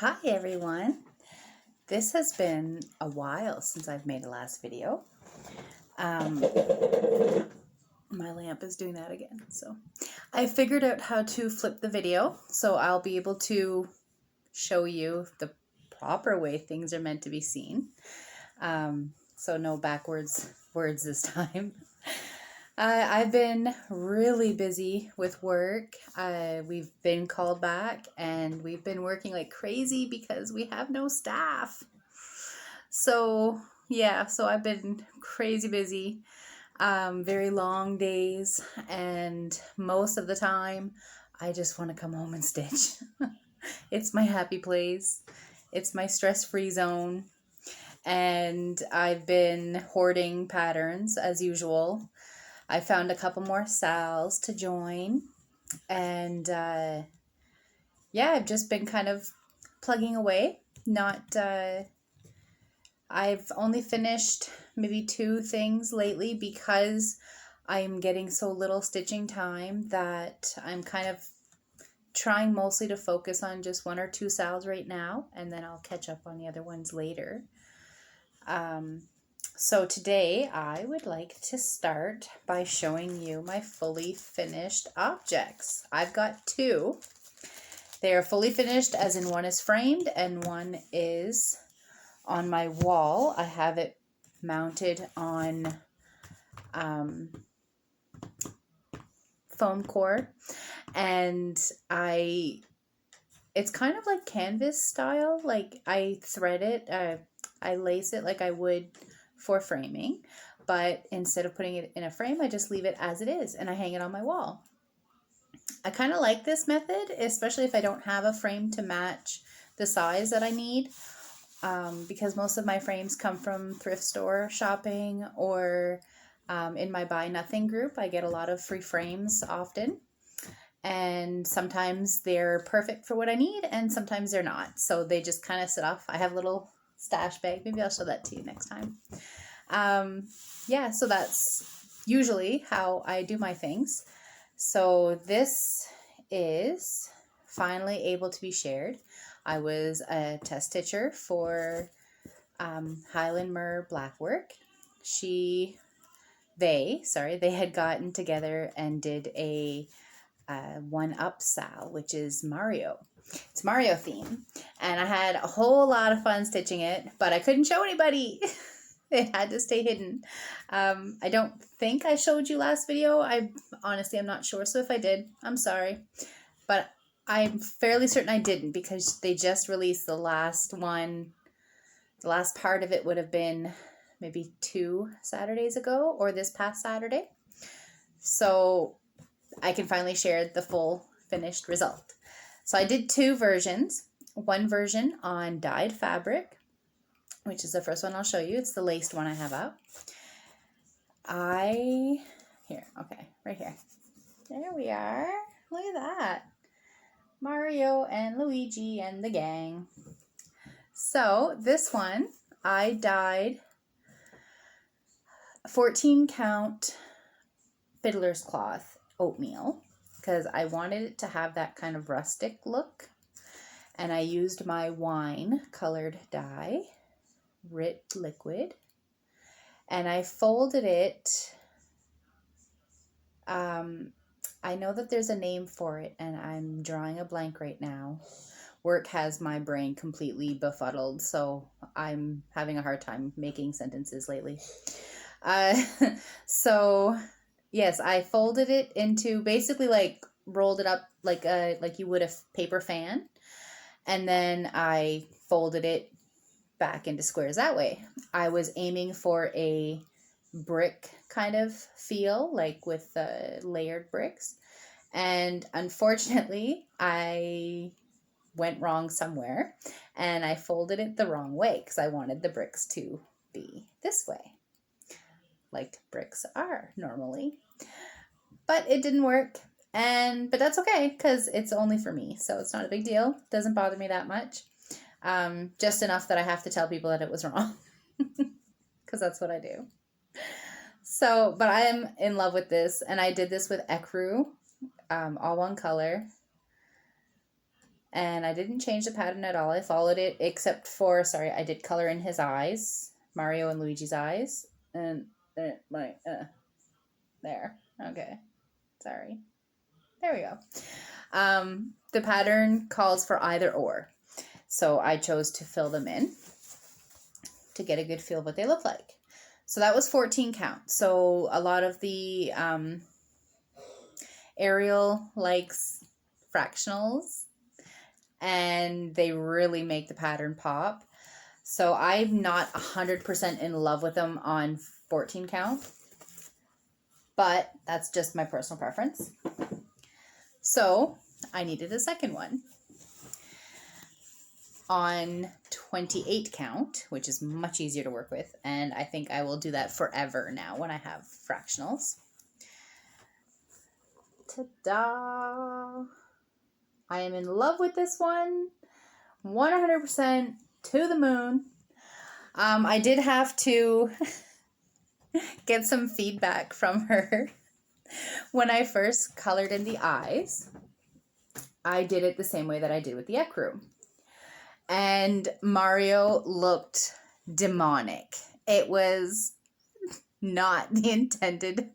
Hi everyone. This has been a while since I've made a last video. My lamp is doing that again. So I figured out how to flip the video so I'll be able to show you the proper way things are meant to be seen. So no backwards words this time. I've been really busy with work. We've been called back and we've been working like crazy because we have no staff. So yeah, so I've been crazy busy, very long days, and most of the time I just want to come home and stitch. It's my happy place. It's my stress-free zone. And I've been hoarding patterns as usual. I found a couple more Sals to join, and yeah, I've just been kind of plugging away. I've only finished maybe 2 things lately because I'm getting so little stitching time that I'm kind of trying mostly to focus on just 1 or 2 Sals right now, and then I'll catch up on the other ones later. So today I would like to start by showing you my fully finished objects. I've got 2. They are fully finished, as in one is framed and one is on my wall. I have it mounted on foam core, and it's kind of like canvas style. Like I thread it, I lace it like I would for framing, but instead of putting it in a frame, I just leave it as it is and I hang it on my wall. I kind of like this method, especially if I don't have a frame to match the size that I need, because most of my frames come from thrift store shopping or in my Buy Nothing group. I get a lot of free frames often, and sometimes they're perfect for what I need and sometimes they're not, so they just kind of sit off. I have a little stash bag. Maybe I'll show that to you next time. Yeah, so that's usually how I do my things. So this is finally able to be shared. I was a test stitcher for Highland Mer Blackwork. They had gotten together and did a one-up Sal, which is Mario. It's Mario theme, and I had a whole lot of fun stitching it, but I couldn't show anybody. It had to stay hidden. I don't think I showed you last video. Honestly, I'm not sure, so if I did, I'm sorry. But I'm fairly certain I didn't, because they just released the last one. The last part of it would have been maybe 2 Saturdays ago, or this past Saturday. So I can finally share the full finished result. So I did 2 versions. One version on dyed fabric, which is the first one I'll show you. It's the laced one I have out. Right here. There we are. Look at that. Mario and Luigi and the gang. So this one, I dyed 14 count fiddler's cloth oatmeal, because I wanted it to have that kind of rustic look, and I used my wine colored dye, Rit liquid, and I folded it. I know that there's a name for it and I'm drawing a blank right now. Work has my brain completely befuddled, so I'm having a hard time making sentences lately. So yes, I folded it into, basically like rolled it up like you would a paper fan, and then I folded it back into squares that way. I was aiming for a brick kind of feel, like with layered bricks, and unfortunately I went wrong somewhere and I folded it the wrong way, because I wanted the bricks to be this way, like bricks are normally, but it didn't work. But that's okay, because it's only for me, so it's not a big deal. It doesn't bother me that much. Just enough that I have to tell people that it was wrong, because that's what I do. So, but I am in love with this, and I did this with ecru, all one color. And I didn't change the pattern at all. I followed it except for, sorry, I did color in his eyes, Mario and Luigi's eyes. And there. Okay. Sorry. There we go. The pattern calls for either or. So I chose to fill them in to get a good feel of what they look like. So that was 14 count. So a lot of the Ariel likes fractionals, and they really make the pattern pop. So I'm not 100% in love with them on 14 count, but that's just my personal preference. So I needed a second one on 28 count, which is much easier to work with, and I think I will do that forever now when I have fractionals. Ta-da! I am in love with this one, 100% to the moon. I did have to get some feedback from her. When I first colored in the eyes, I did it the same way that I did with the ecru. And Mario looked demonic. It was not the intended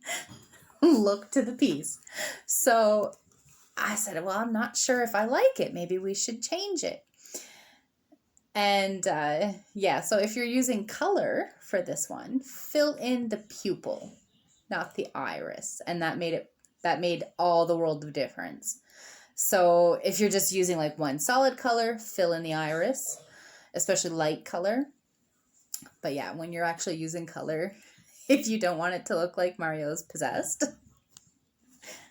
look to the piece. So I said, well, I'm not sure if I like it. Maybe we should change it. And yeah, so if you're using color for this one, fill in the pupil, not the iris. And that made all the world of difference. So if you're just using like one solid color, fill in the iris, especially light color. But yeah, when you're actually using color, if you don't want it to look like Mario's possessed,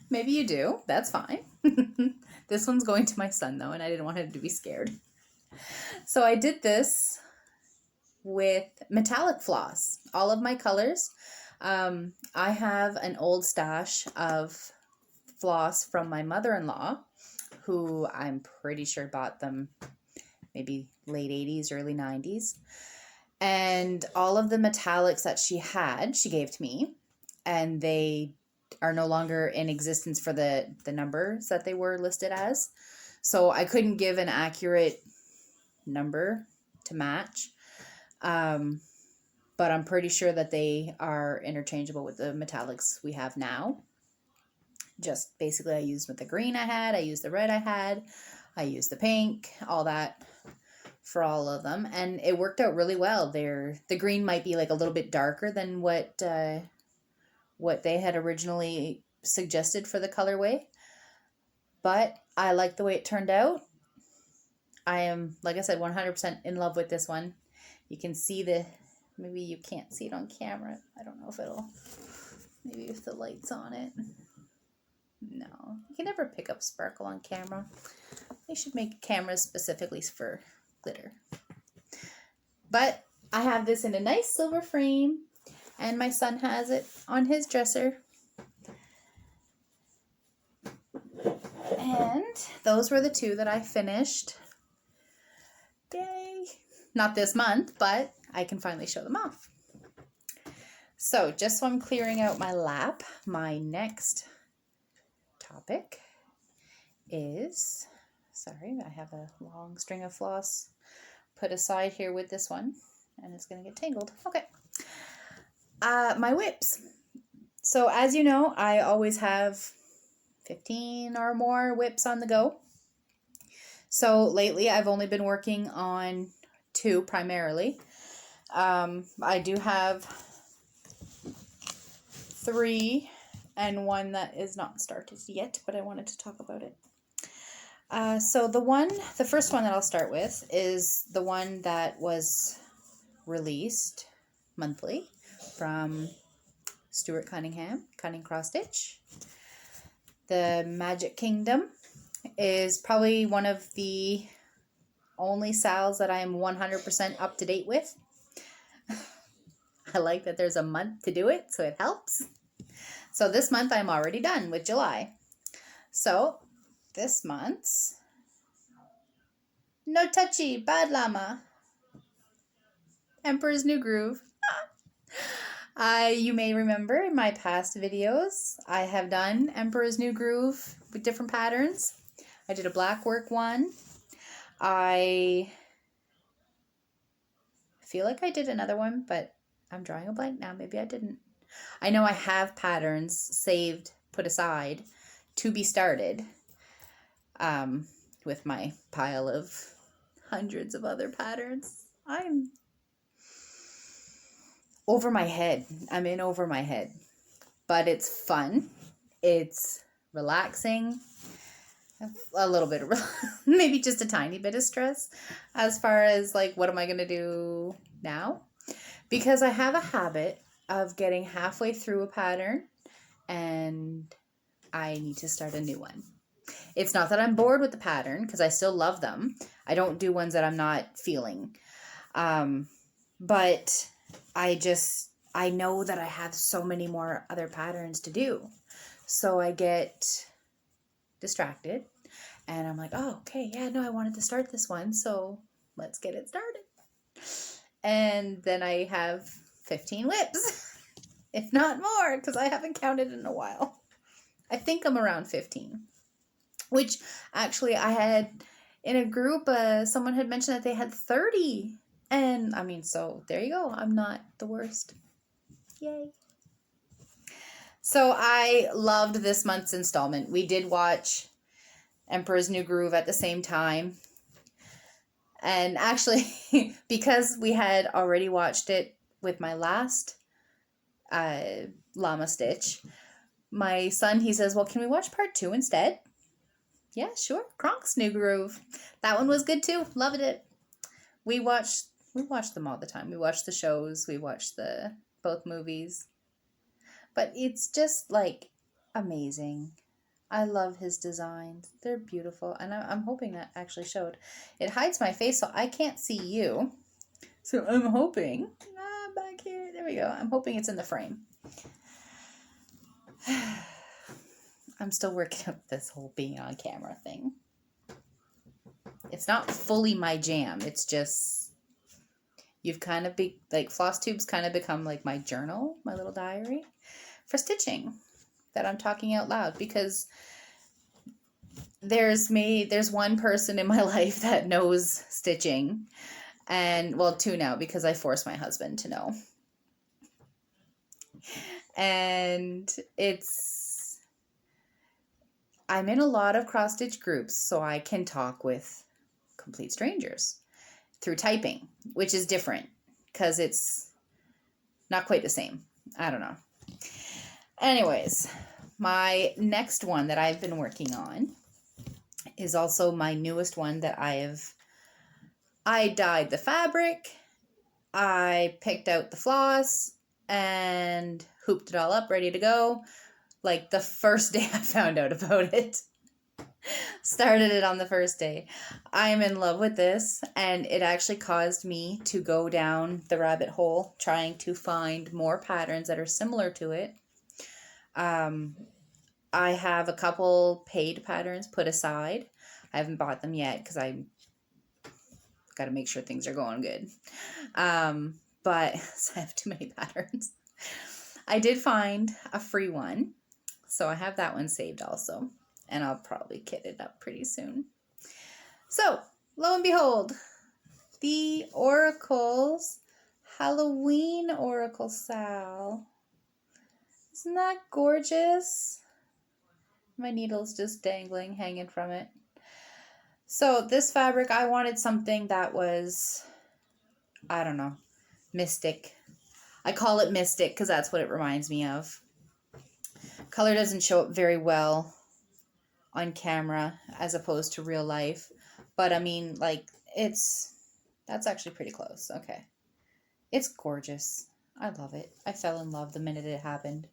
maybe you do, that's fine. This one's going to my son though, and I didn't want him to be scared. So I did this with metallic floss, all of my colors. I have an old stash of floss from my mother-in-law, who I'm pretty sure bought them maybe late 80s, early 90s. And all of the metallics that she had, she gave to me, and they are no longer in existence for the numbers that they were listed as. So I couldn't give an accurate number to match. But I'm pretty sure that they are interchangeable with the metallics we have now. Just basically I used with the green I had, I used the red I had, I used the pink, all that for all of them. And it worked out really well. The green might be like a little bit darker than what they had originally suggested for the colorway. But I like the way it turned out. I am, like I said, 100% in love with this one. You can see maybe you can't see it on camera. I don't know if maybe if the light's on it. No, you can never pick up sparkle on camera. They should make cameras specifically for glitter. But I have this in a nice silver frame, and my son has it on his dresser. And those were the two that I finished. Yay! Not this month, but I can finally show them off. So just so I'm clearing out my lap, my next topic is, sorry, I have a long string of floss put aside here with this one, and it's going to get tangled. Okay. My whips. So as you know, I always have 15 or more whips on the go. So lately I've only been working on 2 primarily. I do have 3 and 1 that is not started yet, but I wanted to talk about it. So the first one that I'll start with is the one that was released monthly from Stuart Cunningham, Cunning Cross Stitch. The Magic Kingdom is probably one of the only sales that I am 100% up to date with. I like that there's a month to do it, so it helps. So this month I'm already done with July. So this month's No Touchy, Bad Llama, Emperor's New Groove. You may remember in my past videos, I have done Emperor's New Groove with different patterns. I did a black work one, I feel like I did another one, but I'm drawing a blank now. Maybe I didn't. I know I have patterns saved, put aside to be started, with my pile of hundreds of other patterns. I'm over my head. I'm in over my head. But it's fun. It's relaxing. A little bit of, maybe just a tiny bit of stress as far as like, what am I going to do now? Because I have a habit of getting halfway through a pattern and I need to start a new one. It's not that I'm bored with the pattern, because I still love them. I don't do ones that I'm not feeling. But I know that I have so many more other patterns to do. So I get distracted and I'm like, oh, okay, yeah, no, I wanted to start this one. So let's get it started. And then I have 15 whips, if not more, because I haven't counted in a while. I think I'm around 15, which actually I had in a group, someone had mentioned that they had 30. And I mean, so there you go. I'm not the worst. Yay. So I loved this month's installment. We did watch Emperor's New Groove at the same time. And actually, because we had already watched it with my last llama stitch, my son, he says, well, can we watch part 2 instead? Yeah, sure. Kronk's New Groove. That one was good too. Loved it. We watched them all the time. We watched the shows. We watched both movies. But it's just like amazing. I love his designs. They're beautiful. And I'm hoping that actually showed. It hides my face so I can't see you. So I'm hoping. Back here. There we go. I'm hoping it's in the frame. I'm still working up this whole being on camera thing. It's not fully my jam. It's just, you've kind of like Flosstube's kind of become like my journal, my little diary for stitching that I'm talking out loud, because there's one person in my life that knows stitching, and well, 2 now, because I force my husband to know. And I'm in a lot of cross stitch groups, so I can talk with complete strangers through typing, which is different because it's not quite the same. I don't know. Anyways, my next one that I've been working on is also my newest one that I dyed the fabric, I picked out the floss, and hooped it all up, ready to go. Like the first day I found out about it. Started it on the first day. I am in love with this, and it actually caused me to go down the rabbit hole trying to find more patterns that are similar to it. I have a couple paid patterns put aside. I haven't bought them yet because I got to make sure things are going good. But I have too many patterns. I did find a free one, so I have that one saved also. And I'll probably kit it up pretty soon. So, lo and behold, the Oracles Halloween Oracle Sal. Isn't that gorgeous? My needle's just dangling, hanging from it. So this fabric, I wanted something that was, I don't know, mystic. I call it mystic because that's what it reminds me of. Color doesn't show up very well on camera as opposed to real life. But I mean, like, that's actually pretty close. Okay. It's gorgeous. I love it. I fell in love the minute it happened.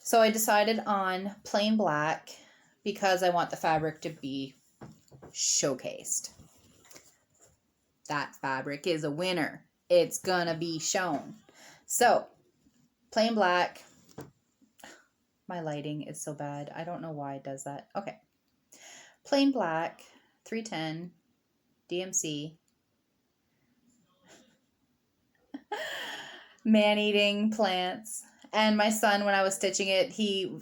So I decided on plain black because I want the fabric to be showcased. That fabric is a winner. It's gonna be shown. So, plain black. My lighting is so bad. I don't know why it does that. Okay. Plain black, 310, DMC. Man-eating plants. And my son, when I was stitching it, he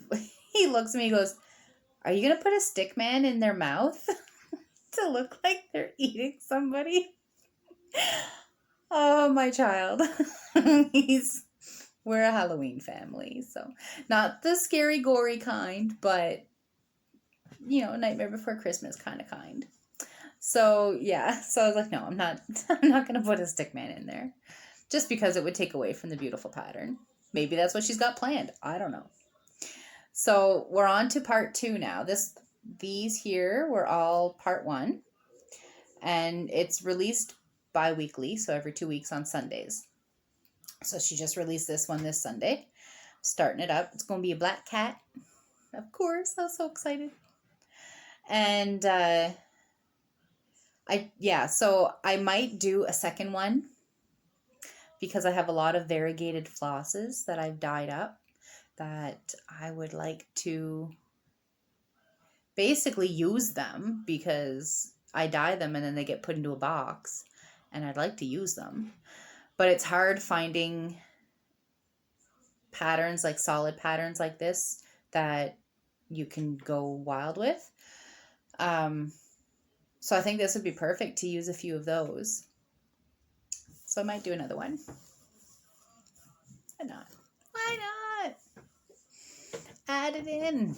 looks at me and goes, Are you going to put a stick man in their mouth to look like they're eating somebody? Oh, my child. We're a Halloween family, so not the scary, gory kind, but, you know, Nightmare Before Christmas kind. So, yeah, so I was like, no, I'm not going to put a stick man in there, just because it would take away from the beautiful pattern. Maybe that's what she's got planned. I don't know. So we're on to part 2 now. These here were all part 1, and it's released bi-weekly, so every 2 weeks on Sundays. So she just released this one this Sunday. Starting it up. It's going to be a black cat. Of course, I was so excited. And so I might do a second one because I have a lot of variegated flosses that I've dyed up that I would like to basically use them, because I dye them and then they get put into a box and I'd like to use them. But it's hard finding patterns, like solid patterns like this, that you can go wild with. So I think this would be perfect to use a few of those. So I might do another one. Why not? Why not? Add it in.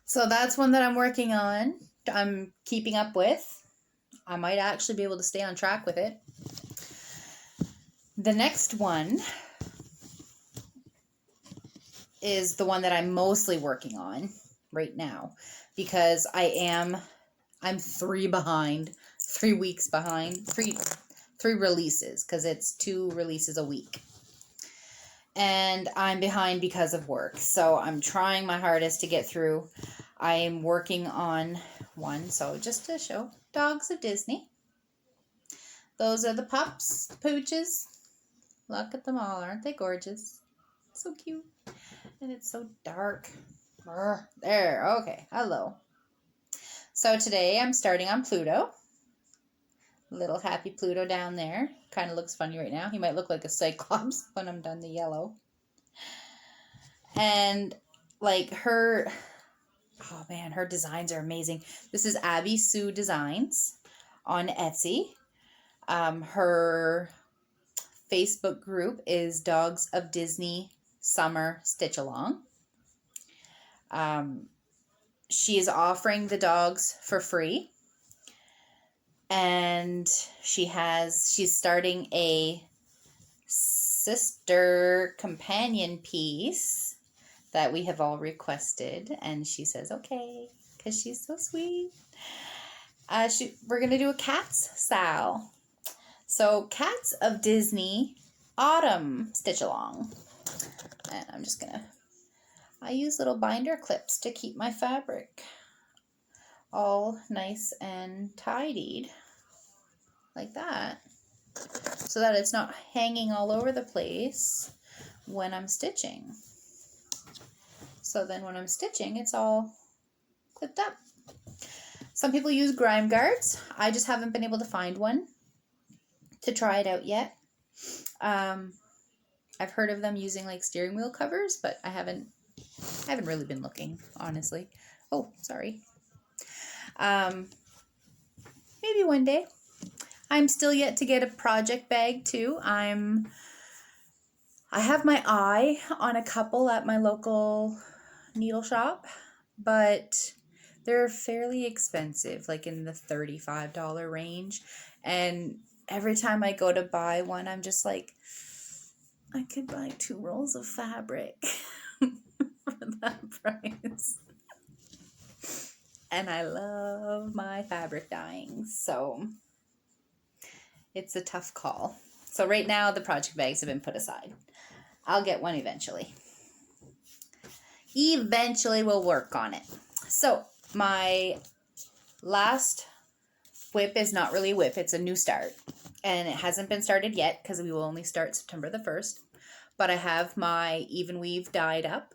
So that's one that I'm working on. I'm keeping up with. I might actually be able to stay on track with it. The next one is the one that I'm mostly working on right now, because I'm 3 weeks behind, three releases, because it's 2 releases a week. And I'm behind because of work. So I'm trying my hardest to get through. I am working on one. So just to show, Dogs of Disney. Those are the pups, the pooches. Look at them all. Aren't they gorgeous? So cute. And it's so dark. There. Okay. Hello. So today I'm starting on Pluto. Little happy Pluto down there. Kind of looks funny right now. He might look like a cyclops when I'm done the yellow. And like her designs are amazing. This is Abby Sue Designs on Etsy. Her Facebook group is Dogs of Disney Summer Stitch Along. She is offering the dogs for free. And she's starting a sister companion piece that we have all requested, and she says okay, because she's so sweet. We're gonna do a Cats Sal. So Cats of Disney Autumn Stitch Along. And I use little binder clips to keep my fabric all nice and tidied like that, so that it's not hanging all over the place when I'm stitching. So then when I'm stitching, it's all clipped up. Some people use grime guards. I just haven't been able to find one to try it out yet. I've heard of them using like steering wheel covers, but I haven't really been looking, honestly. Oh, sorry. Maybe one day. I'm still yet to get a project bag too. I have my eye on a couple at my local needle shop, but they're fairly expensive, like in the $35 range. And every time I go to buy one, I'm just like, I could buy 2 rolls of fabric for that price. And I love my fabric dyeing, so it's a tough call. So right now the project bags have been put aside. I'll get one eventually. Eventually we'll work on it. So my last whip is not really a whip, it's a new start. And it hasn't been started yet because we will only start September the 1st. But I have my even weave dyed up,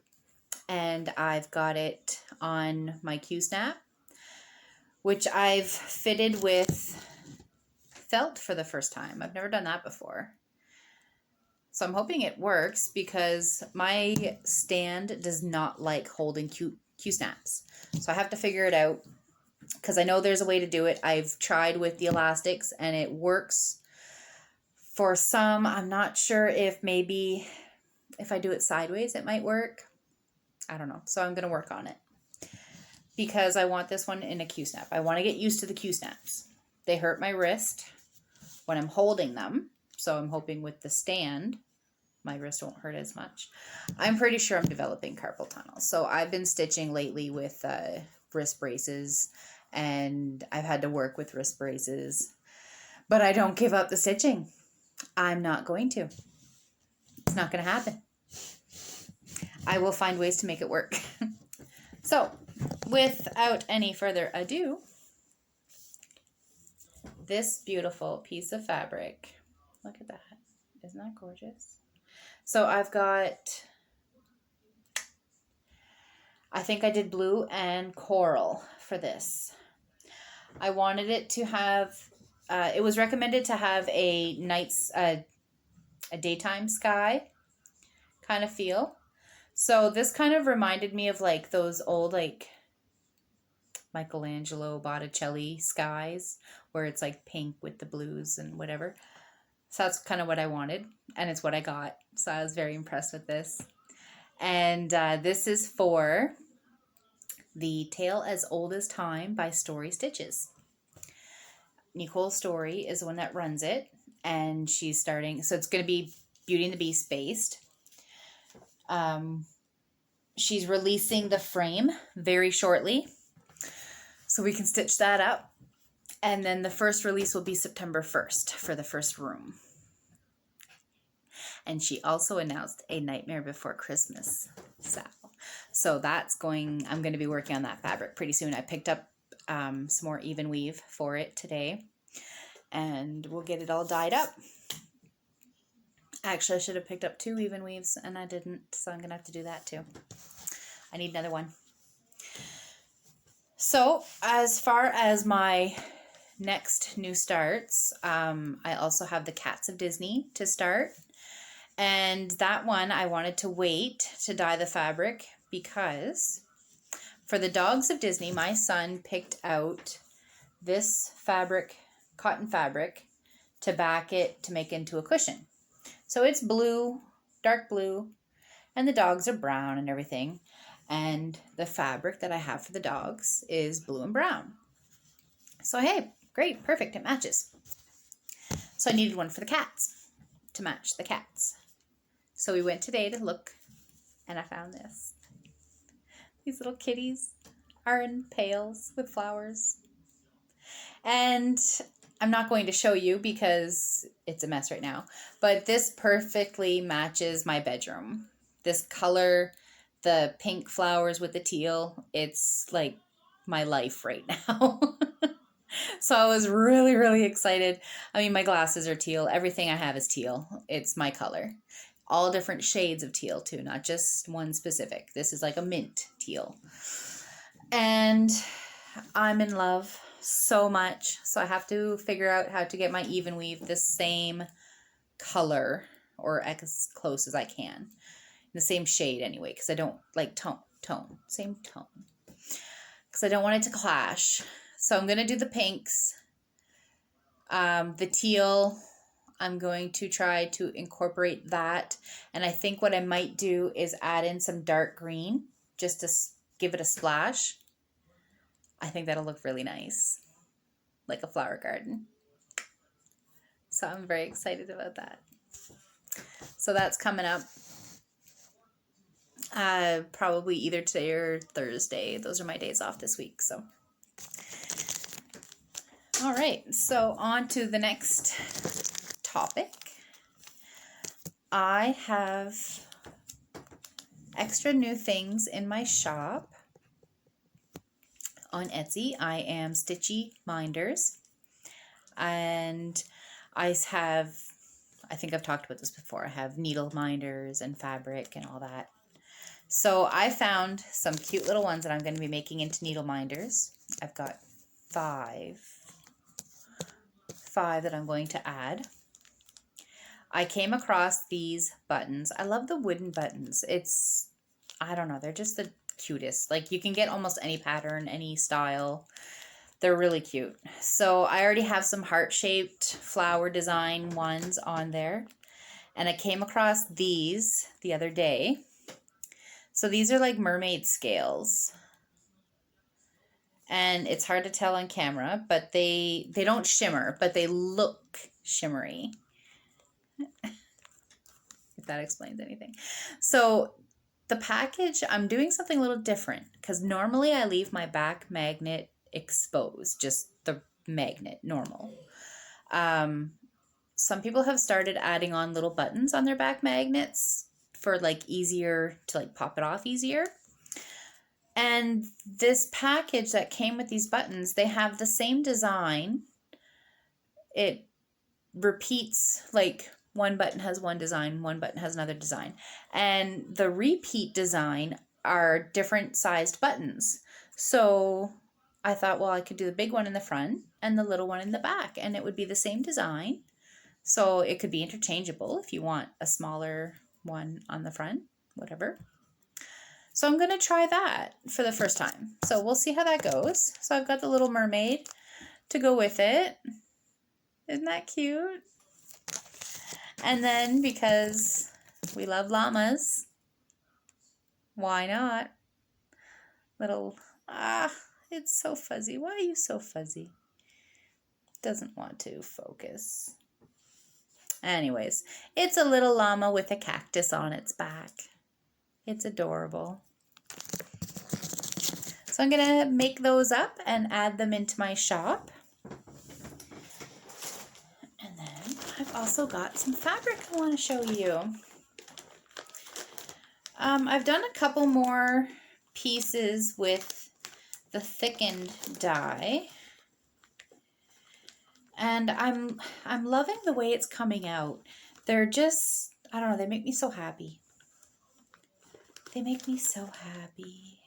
and I've got it on my Q-snap, which I've fitted with felt for the first time. I've never done that before. So I'm hoping it works, because my stand does not like holding Q-snaps. So I have to figure it out because I know there's a way to do it. I've tried with the elastics and it works for some. I'm not sure if maybe if I do it sideways, it might work. I don't know. So I'm going to work on it because I want this one in a Q-snap. I want to get used to the Q-snaps. They hurt my wrist when I'm holding them. So I'm hoping with the stand, my wrist won't hurt as much. I'm pretty sure I'm developing carpal tunnel. So I've been stitching lately with wrist braces, and I've had to work with wrist braces, but I don't give up the stitching. I'm not going to. It's not going to happen. I will find ways to make it work. So, without any further ado, this beautiful piece of fabric, look at that. Isn't that gorgeous? So I've got, I think I did blue and coral for this. I wanted it to have, it was recommended to have a daytime sky kind of feel. So this kind of reminded me of like those old like Michelangelo Botticelli skies where it's like pink with the blues and whatever. So that's kind of what I wanted, and it's what I got. So I was very impressed with this. And this is for The Tale as Old as Time by Story Stitches. Nicole Story is the one that runs it, and she's starting, so it's going to be Beauty and the Beast based. She's releasing the frame very shortly, so we can stitch that up. And then the first release will be September 1st for the first room. And she also announced a Nightmare Before Christmas sale. So that's going, I'm going to be working on that fabric pretty soon. I picked up some more even weave for it today. And we'll get it all dyed up. Actually, I should have picked up 2 even weaves and I didn't. So I'm going to have to do that too. I need another one. So as far as my next new starts, I also have the Cats of Disney to start, and that one I wanted to wait to dye the fabric because for the Dogs of Disney, my son picked out this fabric, cotton fabric, to back it to make into a cushion. So it's blue, dark blue, and the dogs are brown and everything, and the fabric that I have for the dogs is blue and brown. So hey, great, perfect, it matches. So I needed one for the cats to match the cats. So we went today to look, and I found this. These little kitties are in pails with flowers. And I'm not going to show you because it's a mess right now, but this perfectly matches my bedroom. This color, the pink flowers with the teal, it's like my life right now. So I was really, really excited. I mean, my glasses are teal. Everything I have is teal. It's my color. All different shades of teal too, not just one specific. This is like a mint teal. And I'm in love so much. So I have to figure out how to get my even weave the same color, or as close as I can. The same shade anyway, because I don't like same tone. Because I don't want it to clash. So I'm going to do the pinks. The teal, I'm going to try to incorporate that. And I think what I might do is add in some dark green just to give it a splash. I think that'll look really nice, like a flower garden. So I'm very excited about that. So that's coming up probably either today or Thursday. Those are my days off this week. So, all right. So on to the next topic. I have extra new things in my shop on Etsy. I am Stitchy Minders, and I think I've talked about this before. I have needle minders and fabric and all that. So I found some cute little ones that I'm going to be making into needle minders. I've got five that I'm going to add. I came across these buttons. I love the wooden buttons. I don't know, they're just the cutest. Like you can get almost any pattern, any style. They're really cute. So I already have some heart-shaped flower design ones on there. And I came across these the other day. So these are like mermaid scales. And it's hard to tell on camera, but they don't shimmer, but they look shimmery. If that explains anything. So the package, I'm doing something a little different because normally I leave my back magnet exposed, just the magnet, normal. Some people have started adding on little buttons on their back magnets for like easier to like pop it off easier. And this package that came with these buttons, they have the same design. It repeats, like one button has one design, one button has another design. And the repeat design are different sized buttons. So I thought, well, I could do the big one in the front and the little one in the back, and it would be the same design. So it could be interchangeable if you want a smaller one on the front, whatever. So I'm going to try that for the first time. So we'll see how that goes. So I've got the little mermaid to go with it. Isn't that cute? And then because we love llamas, why not? Little, it's so fuzzy. Why are you so fuzzy? Doesn't want to focus. Anyways, it's a little llama with a cactus on its back. It's adorable. So I'm going to make those up and add them into my shop. And then I've also got some fabric I want to show you. I've done a couple more pieces with the thickened dye. And I'm loving the way it's coming out. They're just, I don't know, they make me so happy. They make me so happy.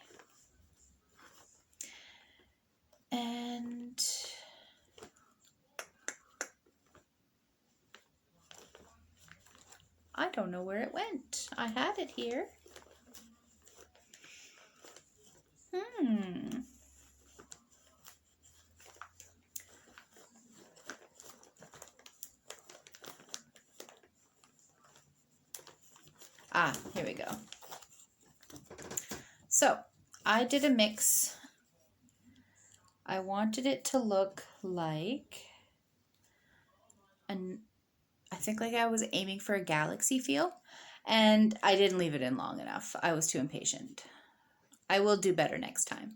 And I don't know where it went. I had it here. Here we go. So I did a mix. I wanted it to look like, I think like I was aiming for a galaxy feel, and I didn't leave it in long enough. I was too impatient. I will do better next time.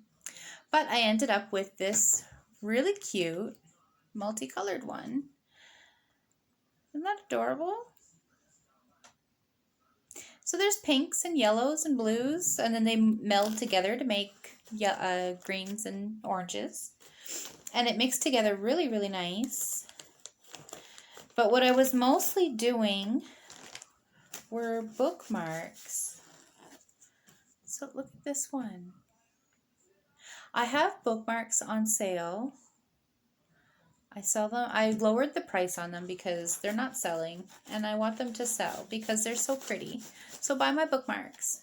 But I ended up with this really cute multicolored one. Isn't that adorable? So there's pinks and yellows and blues, and then they meld together to make greens and oranges. And it mixed together really, really nice. But what I was mostly doing were bookmarks. So look at this one. I have bookmarks on sale. I sell them. I lowered the price on them because they're not selling, and I want them to sell because they're so pretty. So buy my bookmarks.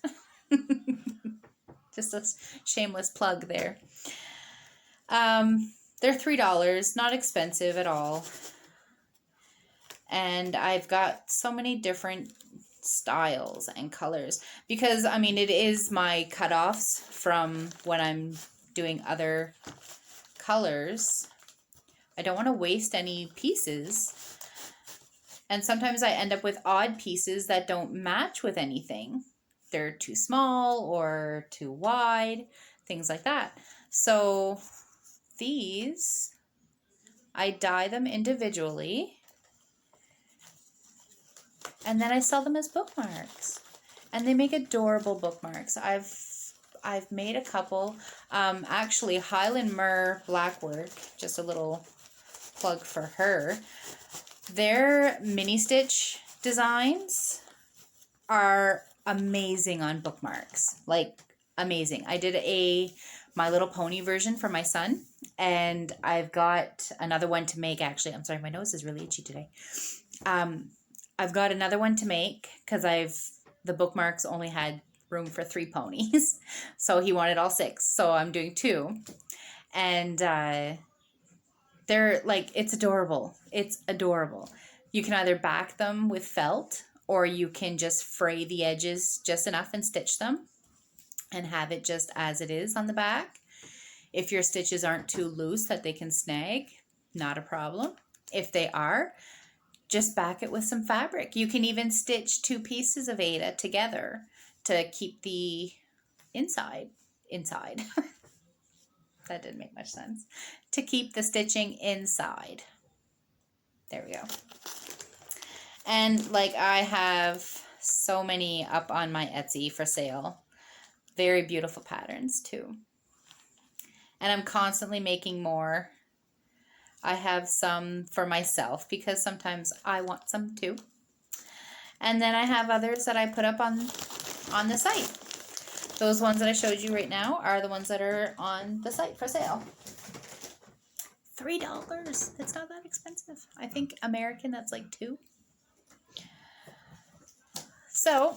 Just a shameless plug there. They're $3, not expensive at all. And I've got so many different styles and colors because, I mean, it is my cutoffs from when I'm doing other colors. I don't want to waste any pieces. And sometimes I end up with odd pieces that don't match with anything. They're too small or too wide, things like that. So these, I dye them individually. And then I sell them as bookmarks. And they make adorable bookmarks. I've made a couple. Actually, Highland Myrrh Blackwork, just a little plug for her. Their mini stitch designs are amazing on bookmarks. Like, amazing. I did a My Little Pony version for my son. And I've got another one to make, actually. I'm sorry, my nose is really itchy today. I've got another one to make because the bookmarks only had room for 3 ponies. So he wanted all 6. So I'm doing 2. And they're like, it's adorable. It's adorable. You can either back them with felt, or you can just fray the edges just enough and stitch them and have it just as it is on the back. If your stitches aren't too loose that they can snag, not a problem. If they are, just back it with some fabric. You can even stitch 2 pieces of Aida together to keep the inside. That didn't make much sense. To keep the stitching inside. There we go. And like, I have so many up on my Etsy for sale. Very beautiful patterns too. And I'm constantly making more. I have some for myself because sometimes I want some too. And then I have others that I put up on the site. Those ones that I showed you right now are the ones that are on the site for sale. $3. It's not that expensive. I think American, that's like $2. So,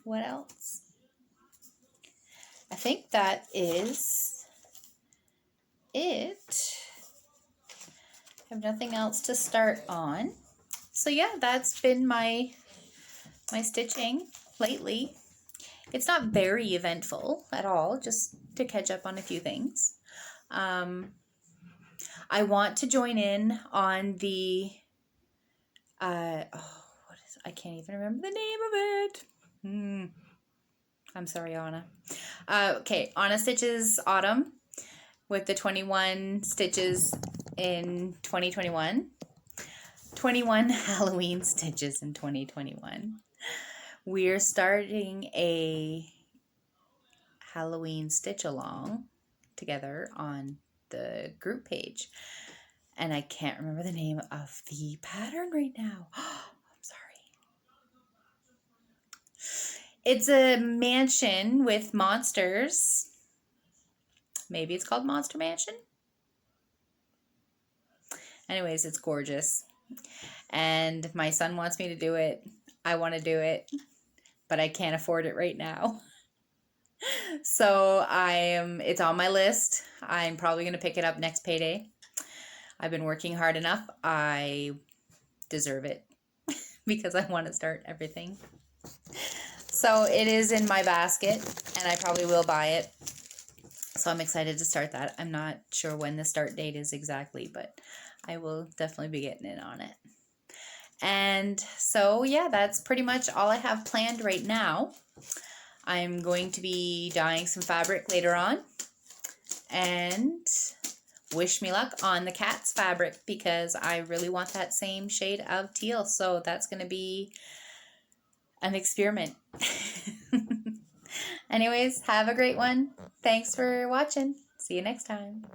what else? I think that is it. I have nothing else to start on. So yeah, that's been my stitching lately. It's not very eventful at all, just to catch up on a few things. I want to join in on the I can't even remember the name of it. I'm sorry, Anna. Okay, Anna Stitches Autumn with the 21 stitches in 2021. 21 Halloween stitches in 2021. We're starting a Halloween stitch along together on the group page. And I can't remember the name of the pattern right now. I'm sorry. It's a mansion with monsters. Maybe it's called Monster Mansion. Anyways, it's gorgeous. And my son wants me to do it. I want to do it, but I can't afford it right now. So it's on my list. I'm probably going to pick it up next payday. I've been working hard enough. I deserve it because I want to start everything. So it is in my basket, and I probably will buy it. So I'm excited to start that. I'm not sure when the start date is exactly, but I will definitely be getting in on it. And so, yeah, that's pretty much all I have planned right now. I'm going to be dyeing some fabric later on. And wish me luck on the cat's fabric because I really want that same shade of teal. So that's going to be an experiment. Anyways, have a great one. Thanks for watching. See you next time.